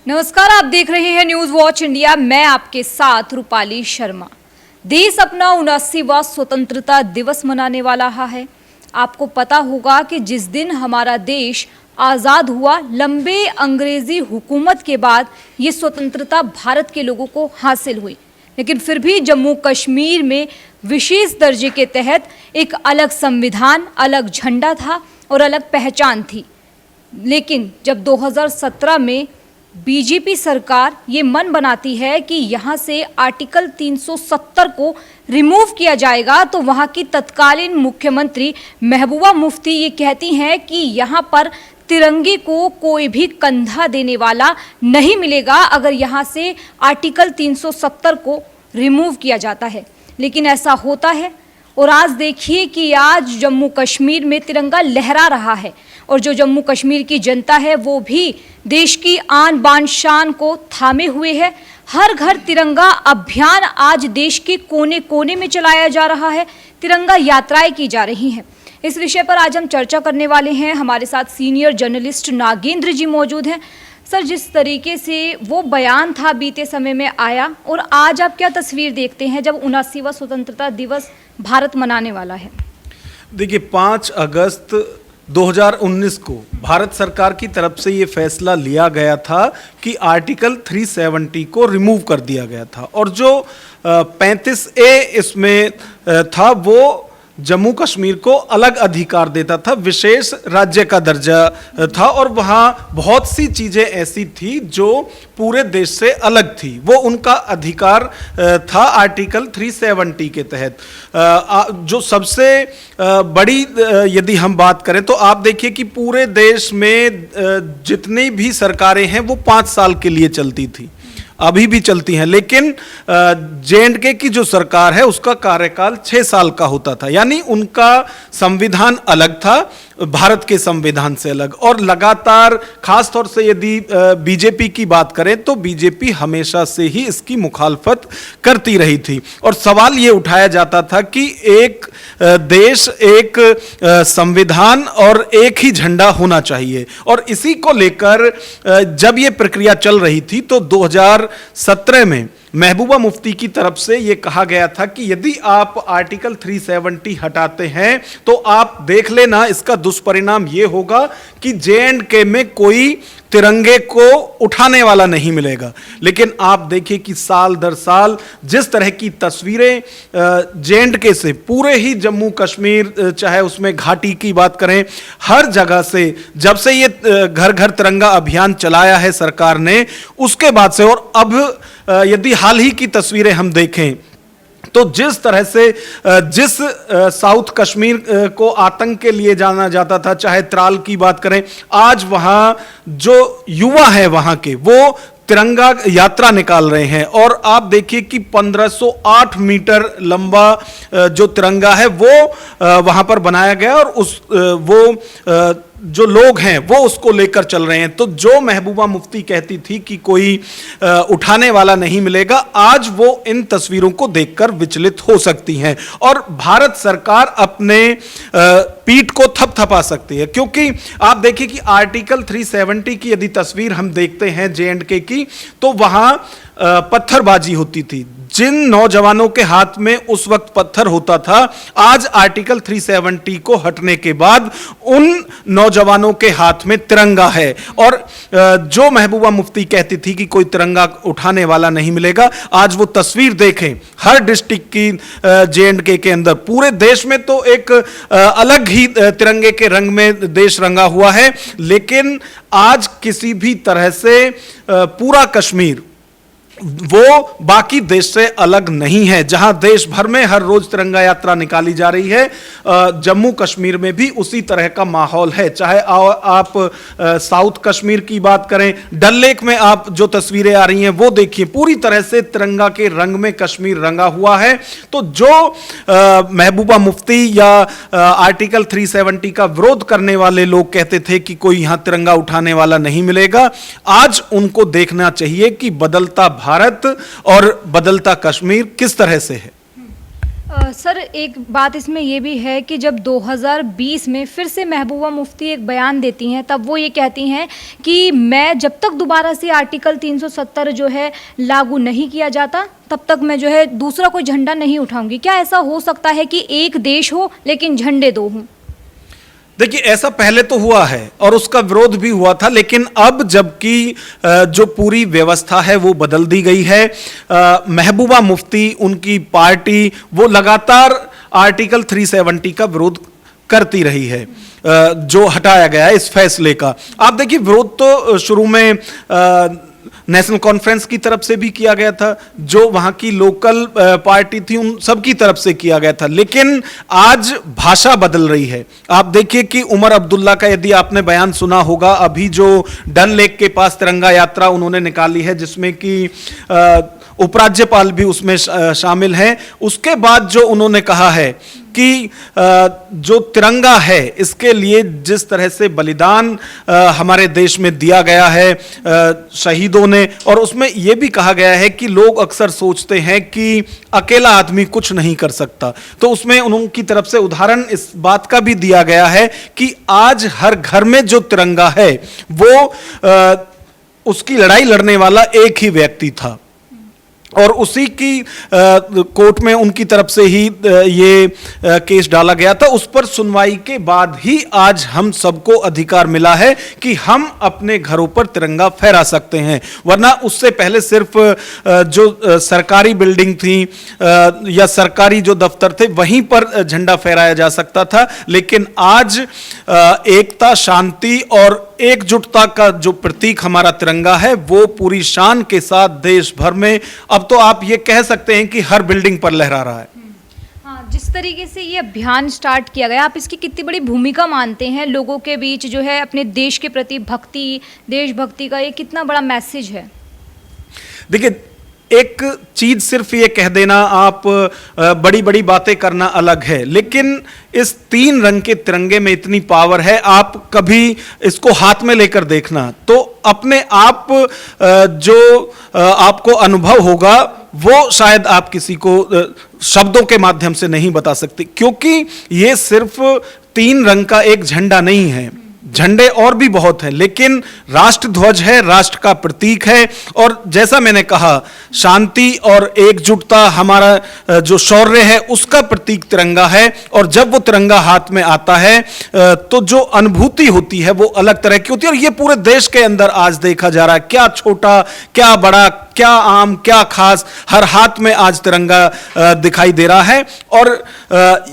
नमस्कार, आप देख रहे हैं न्यूज वॉच इंडिया। मैं आपके साथ रूपाली शर्मा। देश अपना 79वां स्वतंत्रता दिवस मनाने वाला है। आपको पता होगा कि जिस दिन हमारा देश आज़ाद हुआ, लंबे अंग्रेजी हुकूमत के बाद ये स्वतंत्रता भारत के लोगों को हासिल हुई, लेकिन फिर भी जम्मू कश्मीर में विशेष दर्जे के तहत एक अलग संविधान, अलग झंडा था और अलग पहचान थी। लेकिन जब 2017 में बीजेपी सरकार ये मन बनाती है कि यहाँ से आर्टिकल 370 को रिमूव किया जाएगा, तो वहाँ की तत्कालीन मुख्यमंत्री महबूबा मुफ्ती ये कहती हैं कि यहाँ पर तिरंगे को कोई भी कंधा देने वाला नहीं मिलेगा अगर यहाँ से आर्टिकल 370 को रिमूव किया जाता है। लेकिन ऐसा होता है और आज देखिए कि आज जम्मू कश्मीर में तिरंगा लहरा रहा है और जो जम्मू कश्मीर की जनता है वो भी देश की आन बान शान को थामे हुए है। हर घर तिरंगा अभियान आज देश के कोने कोने में चलाया जा रहा है। तिरंगा यात्राएं की जा रही हैं। इस विषय पर आज हम चर्चा करने वाले हैं। हमारे साथ सीनियर जर्नलिस्ट नागेंद्र जी मौजूद हैं। सर, जिस तरीके से वो बयान था बीते समय में आया और आज आप क्या तस्वीर देखते हैं जब 79वां स्वतंत्रता दिवस भारत मनाने वाला है? देखिए, 5 अगस्त 2019 को भारत सरकार की तरफ से ये फैसला लिया गया था कि आर्टिकल 370 को रिमूव कर दिया गया था और जो 35A इसमें था वो जम्मू कश्मीर को अलग अधिकार देता था, विशेष राज्य का दर्जा था और वहाँ बहुत सी चीज़ें ऐसी थी जो पूरे देश से अलग थी। वो उनका अधिकार था आर्टिकल 370 के तहत। जो सबसे बड़ी यदि हम बात करें तो आप देखिए कि पूरे देश में जितनी भी सरकारें हैं वो 5 साल के लिए चलती थी, अभी भी चलती हैं, लेकिन J&K की जो सरकार है उसका कार्यकाल 6 साल का होता था। यानी उनका संविधान अलग था, भारत के संविधान से अलग। और लगातार खास तौर से यदि बीजेपी की बात करें तो बीजेपी हमेशा से ही इसकी मुखालफत करती रही थी और सवाल ये उठाया जाता था कि एक देश, एक संविधान और एक ही झंडा होना चाहिए। और इसी को लेकर जब ये प्रक्रिया चल रही थी तो 2017 में महबूबा मुफ्ती की तरफ से यह कहा गया था कि यदि आप आर्टिकल 370 हटाते हैं तो आप देख लेना, इसका दुष्परिणाम यह होगा कि J&K में कोई तिरंगे को उठाने वाला नहीं मिलेगा। लेकिन आप देखिए कि साल दर साल जिस तरह की तस्वीरें J&K से पूरे ही जम्मू कश्मीर, चाहे उसमें घाटी की बात करें, हर जगह से जब से ये घर घर तिरंगा अभियान चलाया है सरकार ने, उसके बाद से और अब यदि हाल ही की तस्वीरें हम देखें तो जिस तरह से जिस साउथ कश्मीर को आतंक के लिए जाना जाता था, चाहे त्राल की बात करें, आज वहां जो युवा है वहां के वो तिरंगा यात्रा निकाल रहे हैं। और आप देखिए कि 1508 मीटर लंबा जो तिरंगा है वो वहां पर बनाया गया और वो जो लोग हैं वो उसको लेकर चल रहे हैं। तो जो महबूबा मुफ्ती कहती थी कि कोई उठाने वाला नहीं मिलेगा, आज वो इन तस्वीरों को देखकर विचलित हो सकती हैं और भारत सरकार अपने पीठ को थपथपा सकती है। क्योंकि आप देखिए कि आर्टिकल 370 की यदि तस्वीर हम देखते हैं J&K की, तो वहां पत्थरबाजी होती थी। जिन नौजवानों के हाथ में उस वक्त पत्थर होता था, आज आर्टिकल 370 को हटने के बाद उन नौजवानों के हाथ में तिरंगा है। और जो महबूबा मुफ्ती कहती थी कि कोई तिरंगा उठाने वाला नहीं मिलेगा, आज वो तस्वीर देखें हर डिस्ट्रिक्ट की J&K के अंदर, पूरे देश में तो एक अलग ही तिरंगे के रंग में देश रंगा हुआ है, लेकिन आज किसी भी तरह से पूरा कश्मीर वो बाकी देश से अलग नहीं है। जहां देश भर में हर रोज तिरंगा यात्रा निकाली जा रही है, जम्मू कश्मीर में भी उसी तरह का माहौल है। चाहे आप साउथ कश्मीर की बात करें, डल लेक में आप जो तस्वीरें आ रही हैं वो देखिए, पूरी तरह से तिरंगा के रंग में कश्मीर रंगा हुआ है। तो जो महबूबा मुफ्ती या आर्टिकल 370 का विरोध करने वाले लोग कहते थे कि कोई यहां तिरंगा उठाने वाला नहीं मिलेगा, आज उनको देखना चाहिए कि बदलता भारत और बदलता कश्मीर किस तरह से है। सर एक बात इसमें ये भी है कि जब 2020 में फिर से महबूबा मुफ्ती एक बयान देती हैं, तब वो ये कहती हैं कि मैं जब तक दोबारा से आर्टिकल 370 जो है लागू नहीं किया जाता, तब तक मैं जो है दूसरा कोई झंडा नहीं उठाऊंगी। क्या ऐसा हो सकता है कि एक देश हो लेकिन झंडे दो हों? देखिए, ऐसा पहले तो हुआ है और उसका विरोध भी हुआ था, लेकिन अब जबकि जो पूरी व्यवस्था है वो बदल दी गई है, महबूबा मुफ्ती, उनकी पार्टी, वो लगातार आर्टिकल 370 का विरोध करती रही है, जो हटाया गया है इस फैसले का। आप देखिए, विरोध तो शुरू में नेशनल कॉन्फ्रेंस की तरफ से भी किया गया था, जो वहां की लोकल पार्टी थी उन सब की तरफ से किया गया था, लेकिन आज भाषा बदल रही है। आप देखिए कि उमर अब्दुल्ला का, यदि आपने बयान सुना होगा, अभी जो डल लेक के पास तिरंगा यात्रा उन्होंने निकाली है, जिसमें कि उपराज्यपाल भी उसमें शामिल हैं, उसके बाद जो उन्होंने कहा है कि जो तिरंगा है इसके लिए जिस तरह से बलिदान हमारे देश में दिया गया है शहीदों ने, और उसमें यह भी कहा गया है कि लोग अक्सर सोचते हैं कि अकेला आदमी कुछ नहीं कर सकता, तो उसमें उनकी तरफ से उदाहरण इस बात का भी दिया गया है कि आज हर घर में जो तिरंगा है वो उसकी लड़ाई लड़ने वाला एक ही व्यक्ति था, और उसी की कोर्ट में उनकी तरफ से ही ये केस डाला गया था। उस पर सुनवाई के बाद ही आज हम सबको अधिकार मिला है कि हम अपने घरों पर तिरंगा फहरा सकते हैं, वरना उससे पहले सिर्फ जो सरकारी बिल्डिंग थी या सरकारी जो दफ्तर थे वहीं पर झंडा फहराया जा सकता था, लेकिन आज एकता, शांति और एकजुटता का जो प्रतीक हमारा तिरंगा है वो पूरी शान के साथ देश भर में, अब तो आप ये कह सकते हैं कि हर बिल्डिंग पर लहरा रहा है। हाँ, जिस तरीके से ये अभियान स्टार्ट किया गया, आप इसकी कितनी बड़ी भूमिका मानते हैं लोगों के बीच जो है अपने देश के प्रति भक्ति, देशभक्ति का ये कितना बड़ा मैसेज है? देखिए, एक चीज सिर्फ ये कह देना, आप बड़ी बड़ी बातें करना अलग है, लेकिन इस 3 रंग के तिरंगे में इतनी पावर है, आप कभी इसको हाथ में लेकर देखना तो अपने आप जो आपको अनुभव होगा वो शायद आप किसी को शब्दों के माध्यम से नहीं बता सकते, क्योंकि ये सिर्फ 3 रंग का एक झंडा नहीं है, झंडे और भी बहुत हैं, लेकिन राष्ट्र ध्वज है, राष्ट्र का प्रतीक है, और जैसा मैंने कहा, शांति और एकजुटता, हमारा जो शौर्य है उसका प्रतीक तिरंगा है, और जब वो तिरंगा हाथ में आता है तो जो अनुभूति होती है वो अलग तरह की होती है, और ये पूरे देश के अंदर आज देखा जा रहा है, क्या छोटा, क्या बड़ा, क्या आम, क्या खास, हर हाथ में आज तिरंगा दिखाई दे रहा है, और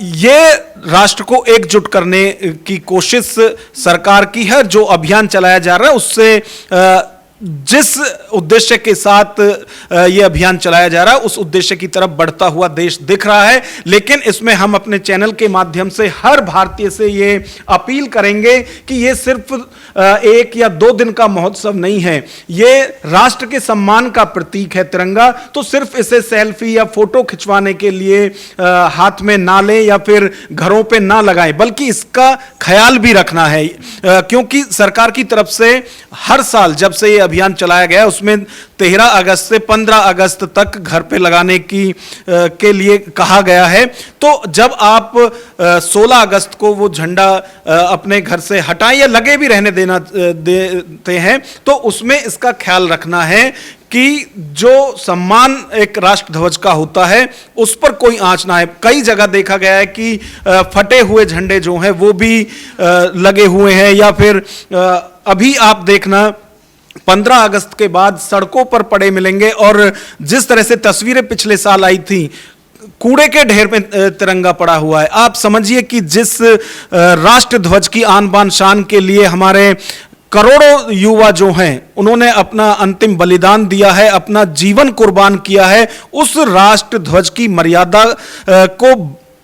ये राष्ट्र को एकजुट करने की कोशिश सरकार की है। जो अभियान चलाया जा रहा है उससे जिस उद्देश्य के साथ ये अभियान चलाया जा रहा है उस उद्देश्य की तरफ बढ़ता हुआ देश दिख रहा है, लेकिन इसमें हम अपने चैनल के माध्यम से हर भारतीय से ये अपील करेंगे कि ये सिर्फ 1 या 2 दिन का महोत्सव नहीं है, ये राष्ट्र के सम्मान का प्रतीक है तिरंगा, तो सिर्फ इसे सेल्फी या फोटो खिंचवाने के लिए हाथ में ना लें या फिर घरों पे ना लगाएं, बल्कि इसका ख्याल भी रखना है, क्योंकि सरकार की तरफ से हर साल जब से ये अभियान चलाया गया उसमें 13 अगस्त से 15 अगस्त तक घर पे लगाने के लिए कहा गया है। तो जब आप 16 अगस्त को वो झंडा अपने घर से हटाएं या लगे भी रहने देते हैं, तो उसमें इसका ख्याल रखना है कि जो सम्मान एक राष्ट्र ध्वज का होता है उस पर कोई आंच ना आए। कई जगह देखा गया है कि फटे हुए झंडे जो हैं वो भी लगे हुए हैं, या फिर अभी आप देखना 15 अगस्त के बाद सड़कों पर पड़े मिलेंगे, और जिस तरह से तस्वीरें पिछले साल आई थी, कूड़े के ढेर में तिरंगा पड़ा हुआ है। आप समझिए कि जिस राष्ट्र ध्वज की आन बान शान के लिए हमारे करोड़ों युवा जो हैं उन्होंने अपना अंतिम बलिदान दिया है, अपना जीवन कुर्बान किया है, उस राष्ट्र ध्वज की मर्यादा को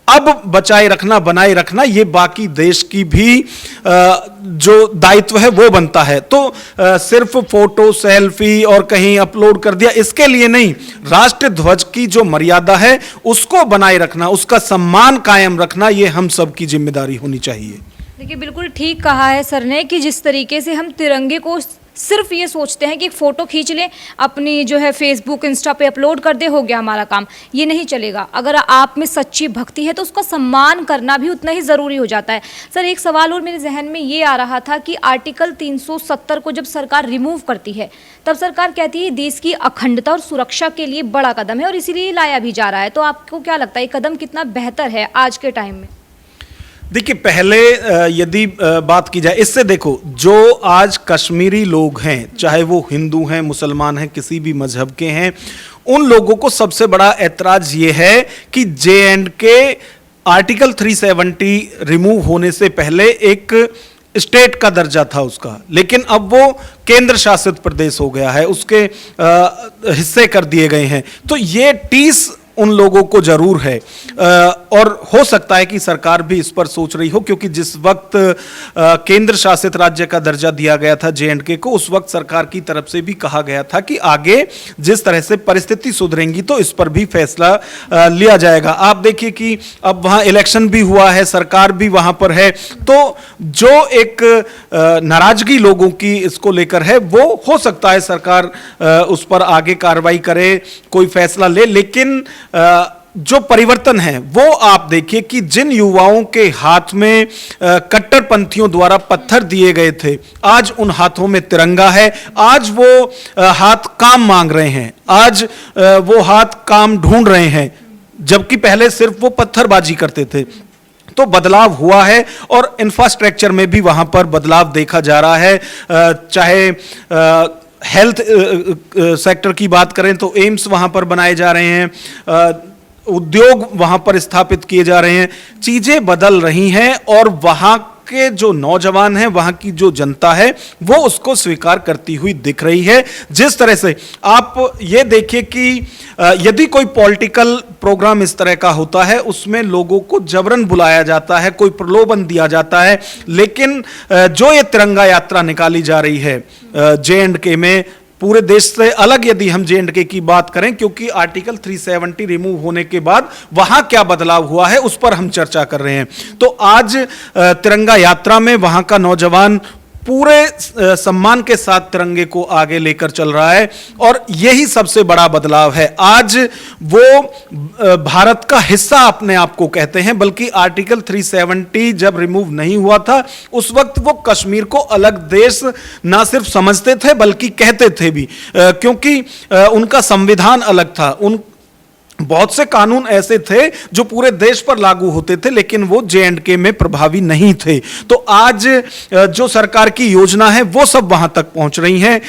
अब बचाए रखना, बनाए रखना, ये बाकी देश की भी जो दायित्व है वो बनता है। तो सिर्फ फोटो, सेल्फी और कहीं अपलोड कर दिया इसके लिए नहीं, राष्ट्र ध्वज की जो मर्यादा है उसको बनाए रखना, उसका सम्मान कायम रखना, ये हम सब की जिम्मेदारी होनी चाहिए। देखिए, बिल्कुल ठीक कहा है सर ने कि जिस तरीके से हम तिरंगे को सिर्फ ये सोचते हैं कि एक फ़ोटो खींच लें, अपनी जो है फेसबुक इंस्टा पे अपलोड कर दे, हो गया हमारा काम। ये नहीं चलेगा। अगर आप में सच्ची भक्ति है तो उसका सम्मान करना भी उतना ही ज़रूरी हो जाता है। सर, एक सवाल और मेरे जहन में ये आ रहा था कि आर्टिकल 370 को जब सरकार रिमूव करती है तब सरकार कहती है देश की अखंडता और सुरक्षा के लिए बड़ा कदम है और इसीलिए लाया भी जा रहा है। तो आपको क्या लगता है ये कदम कितना बेहतर है आज के टाइम में? देखिए, पहले यदि बात की जाए, इससे देखो, जो आज कश्मीरी लोग हैं, चाहे वो हिंदू हैं, मुसलमान हैं, किसी भी मजहब के हैं, उन लोगों को सबसे बड़ा ऐतराज ये है कि JNK आर्टिकल 370 रिमूव होने से पहले एक स्टेट का दर्जा था उसका, लेकिन अब वो केंद्र शासित प्रदेश हो गया है, उसके हिस्से कर दिए गए हैं। तो ये 30 उन लोगों को जरूर है, और हो सकता है कि सरकार भी इस पर सोच रही हो, क्योंकि जिस वक्त केंद्र शासित राज्य का दर्जा दिया गया था JNK को, उस वक्त सरकार की तरफ से भी कहा गया था कि आगे जिस तरह से परिस्थिति सुधरेंगी तो इस पर भी फैसला लिया जाएगा। आप देखिए कि अब वहां इलेक्शन भी हुआ है, सरकार भी वहां पर है, तो जो एक नाराजगी लोगों की इसको लेकर है, वो हो सकता है सरकार उस पर आगे कार्रवाई करे, कोई फैसला ले। लेकिन जो परिवर्तन है वो आप देखिए कि जिन युवाओं के हाथ में कट्टरपंथियों द्वारा पत्थर दिए गए थे, आज उन हाथों में तिरंगा है। आज वो हाथ काम मांग रहे हैं, आज वो हाथ काम ढूंढ रहे हैं, जबकि पहले सिर्फ वो पत्थरबाजी करते थे। तो बदलाव हुआ है और इंफ्रास्ट्रक्चर में भी वहां पर बदलाव देखा जा रहा है। चाहे हेल्थ सेक्टर की बात करें तो एम्स वहां पर बनाए जा रहे हैं, उद्योग वहां पर स्थापित किए जा रहे हैं, चीजें बदल रही हैं और वहां के जो नौजवान हैं, वहां की जो जनता है, वो उसको स्वीकार करती हुई दिख रही है। जिस तरह से आप ये देखिए कि यदि कोई पॉलिटिकल प्रोग्राम इस तरह का होता है, उसमें लोगों को जबरन बुलाया जाता है, कोई प्रलोभन दिया जाता है, लेकिन जो ये तिरंगा यात्रा निकाली जा रही है JNK में, पूरे देश से अलग यदि हम JNK की बात करें, क्योंकि आर्टिकल 370 रिमूव होने के बाद वहां क्या बदलाव हुआ है उस पर हम चर्चा कर रहे हैं। तो आज तिरंगा यात्रा में वहां का नौजवान पूरे सम्मान के साथ तिरंगे को आगे लेकर चल रहा है और यही सबसे बड़ा बदलाव है। आज वो भारत का हिस्सा अपने आप को कहते हैं, बल्कि आर्टिकल 370 जब रिमूव नहीं हुआ था उस वक्त वो कश्मीर को अलग देश ना सिर्फ समझते थे बल्कि कहते थे भी, क्योंकि उनका संविधान अलग था। उन बहुत से कानून ऐसे थे जो पूरे देश पर लागू होते थे, लेकिन वो JNK में प्रभावी नहीं थे। तो आज जो सरकार की योजना है वो सब वहां तक पहुंच रही हैं,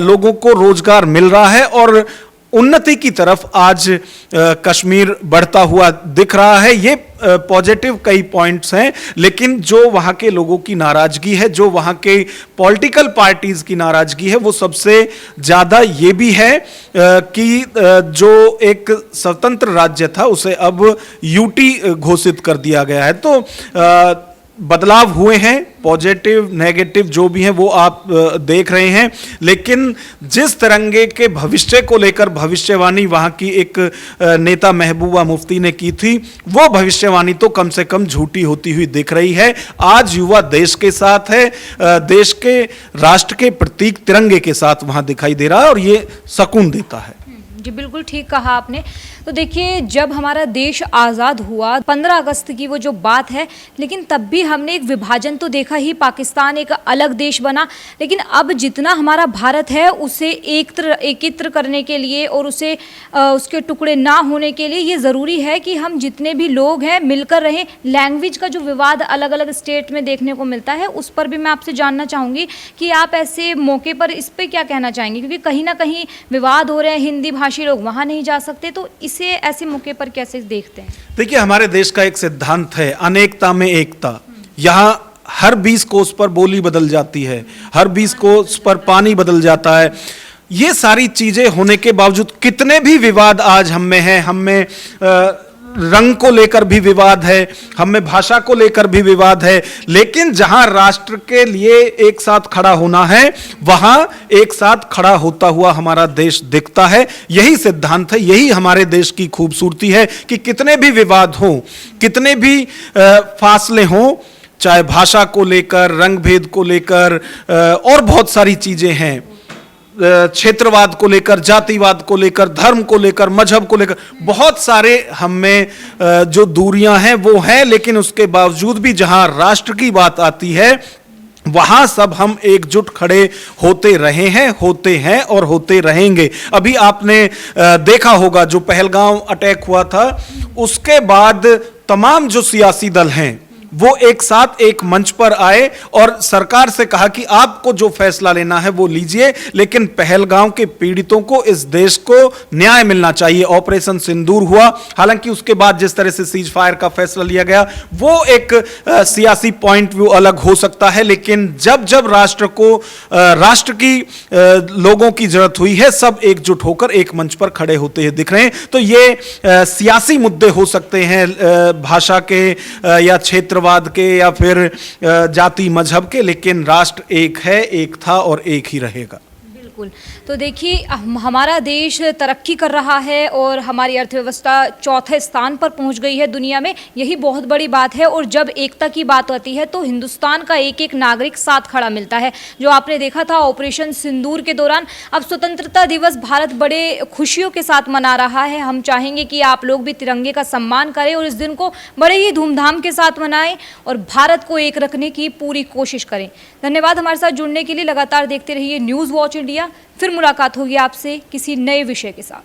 लोगों को रोजगार मिल रहा है और उन्नति की तरफ आज कश्मीर बढ़ता हुआ दिख रहा है। ये पॉजिटिव कई पॉइंट्स हैं, लेकिन जो वहां के लोगों की नाराजगी है, जो वहां के पॉलिटिकल पार्टीज की नाराजगी है, वो सबसे ज्यादा ये भी है कि जो एक स्वतंत्र राज्य था उसे अब UT घोषित कर दिया गया है। तो बदलाव हुए हैं, पॉजिटिव नेगेटिव जो भी हैं वो आप देख रहे हैं, लेकिन जिस तिरंगे के भविष्य को लेकर भविष्यवाणी वहां की एक नेता महबूबा मुफ्ती ने की थी, वो भविष्यवाणी तो कम से कम झूठी होती हुई दिख रही है। आज युवा देश के साथ है, देश के राष्ट्र के प्रतीक तिरंगे के साथ वहां दिखाई दे रहा है और ये सुकून देता है। जी बिल्कुल ठीक कहा आपने। तो देखिए, जब हमारा देश आज़ाद हुआ 15 अगस्त की वो जो बात है, लेकिन तब भी हमने एक विभाजन तो देखा ही, पाकिस्तान एक अलग देश बना। लेकिन अब जितना हमारा भारत है उसे एकत्र करने के लिए और उसे उसके टुकड़े ना होने के लिए ये ज़रूरी है कि हम जितने भी लोग हैं मिलकर रहें। लैंग्वेज का जो विवाद अलग अलग स्टेट में देखने को मिलता है, उस पर भी मैं आपसे जानना चाहूँगी कि आप ऐसे मौके पर इस पर क्या कहना चाहेंगे, क्योंकि कहीं ना कहीं विवाद हो रहे हैं, हिंदी भाषी लोग वहाँ नहीं जा सकते, तो इसे ऐसे मौके पर कैसे देखते हैं? देखिए, हमारे देश का एक सिद्धांत है अनेकता में एकता। यहाँ हर 20 कोस पर बोली बदल जाती है, हर 20 कोस पर पानी बदल जाता है। ये सारी चीजें होने के बावजूद कितने भी विवाद आज हम में हैं, हम में रंग को लेकर भी विवाद है, हमें भाषा को लेकर भी विवाद है, लेकिन जहां राष्ट्र के लिए एक साथ खड़ा होना है वहां एक साथ खड़ा होता हुआ हमारा देश दिखता है। यही सिद्धांत है, यही हमारे देश की खूबसूरती है कि कितने भी विवाद हों, कितने भी फासले हों, चाहे भाषा को लेकर, रंग भेद को लेकर और बहुत सारी चीजें हैं, क्षेत्रवाद को लेकर, जातिवाद को लेकर, धर्म को लेकर, मजहब को लेकर, बहुत सारे हम में जो दूरियां हैं वो हैं, लेकिन उसके बावजूद भी जहां राष्ट्र की बात आती है वहां सब हम एकजुट खड़े होते रहे हैं, होते हैं और होते रहेंगे। अभी आपने देखा होगा जो पहलगाम अटैक हुआ था, उसके बाद तमाम जो सियासी दल हैं वो एक साथ एक मंच पर आए और सरकार से कहा कि आपको जो फैसला लेना है वो लीजिए, लेकिन पहलगाम के पीड़ितों को, इस देश को न्याय मिलना चाहिए। ऑपरेशन सिंदूर हुआ, हालांकि उसके बाद जिस तरह से सीज फायर का फैसला लिया गया वो एक सियासी पॉइंट व्यू अलग हो सकता है, लेकिन जब जब राष्ट्र को, राष्ट्र की लोगों की जरूरत हुई है, सब एकजुट होकर एक मंच पर खड़े होते हैं दिख रहे हैं। तो ये सियासी मुद्दे हो सकते हैं, भाषा के या क्षेत्रवाद के या फिर जाति मजहब के, लेकिन राष्ट्र एक है, एक था और एक ही रहेगा। बिल्कुल। तो देखिए हमारा देश तरक्की कर रहा है और हमारी अर्थव्यवस्था चौथे स्थान पर पहुंच गई है दुनिया में, यही बहुत बड़ी बात है। और जब एकता की बात आती है तो हिंदुस्तान का एक एक नागरिक साथ खड़ा मिलता है। जो आपने देखा था ऑपरेशन सिंदूर के दौरान, अब स्वतंत्रता दिवस भारत बड़े खुशियों के साथ मना रहा है। हम चाहेंगे कि आप लोग भी तिरंगे का सम्मान करें और इस दिन को बड़े ही धूमधाम के साथ मनाएं और भारत को एक रखने की पूरी कोशिश करें। धन्यवाद हमारे साथ जुड़ने के लिए। लगातार देखते रहिए न्यूज़ वॉच इंडिया। फिर मुलाकात होगी आपसे किसी नए विषय के साथ।